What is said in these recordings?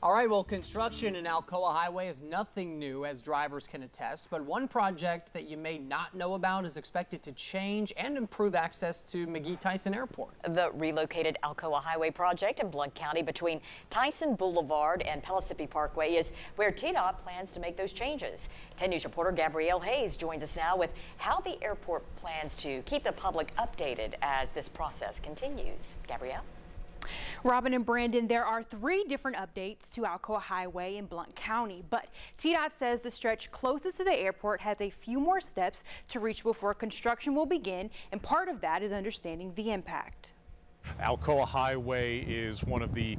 All right, well, construction in Alcoa Highway is nothing new, as drivers can attest, but one project that you may not know about is expected to change and improve access to McGee-Tyson Airport. The relocated Alcoa Highway project in Blount County between Tyson Boulevard and Pellissippi Parkway is where TDOT plans to make those changes. 10 News reporter Gabrielle Hayes joins us now with how the airport plans to keep the public updated as this process continues. Gabrielle? Robin and Brandon, there are 3 different updates to Alcoa Highway in Blount County, but TDOT says the stretch closest to the airport has a few more steps to reach before construction will begin, and part of that is understanding the impact. Alcoa Highway is one of the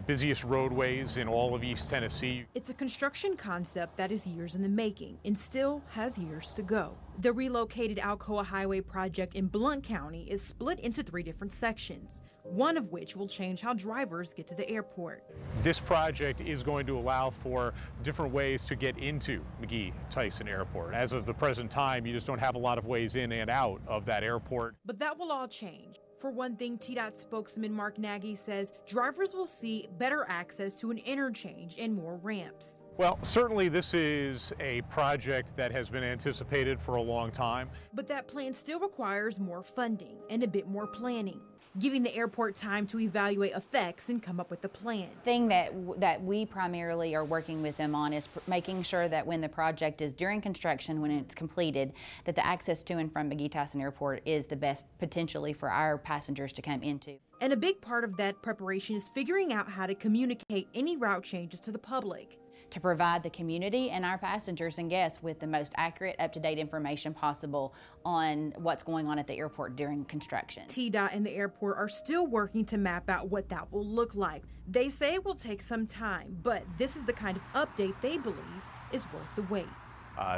busiest roadways in all of East Tennessee. It's a construction concept that is years in the making and still has years to go. The relocated Alcoa Highway project in Blount County is split into 3 different sections, one of which will change how drivers get to the airport. This project is going to allow for different ways to get into McGee-Tyson Airport. As of the present time, you just don't have a lot of ways in and out of that airport. But that will all change. For one thing, TDOT spokesman Mark Nagy says drivers will see better access to an interchange and more ramps. Well, certainly this is a project that has been anticipated for a long time. But that plan still requires more funding and a bit more planning, giving the airport time to evaluate effects and come up with a plan. The thing that we primarily are working with them on is making sure that when the project is during construction, when it's completed, that the access to and from McGee-Tyson Airport is the best potentially for our passengers to come into. And a big part of that preparation is figuring out how to communicate any route changes to the public, to provide the community and our passengers and guests with the most accurate, up-to-date information possible on what's going on at the airport during construction. TDOT and the airport are still working to map out what that will look like. They say it will take some time, but this is the kind of update they believe is worth the wait.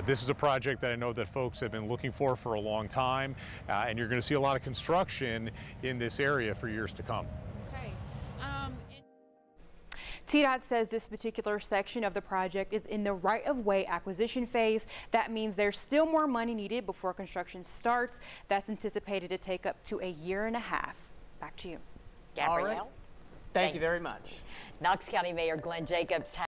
This is a project that I know that folks have been looking for a long time, and you're going to see a lot of construction in this area for years to come. TDOT says this particular section of the project is in the right-of-way acquisition phase. That means there's still more money needed before construction starts. That's anticipated to take up to a year and a half. Back to you. Gabrielle. All right. Thank you very much. Knox County Mayor Glenn Jacobs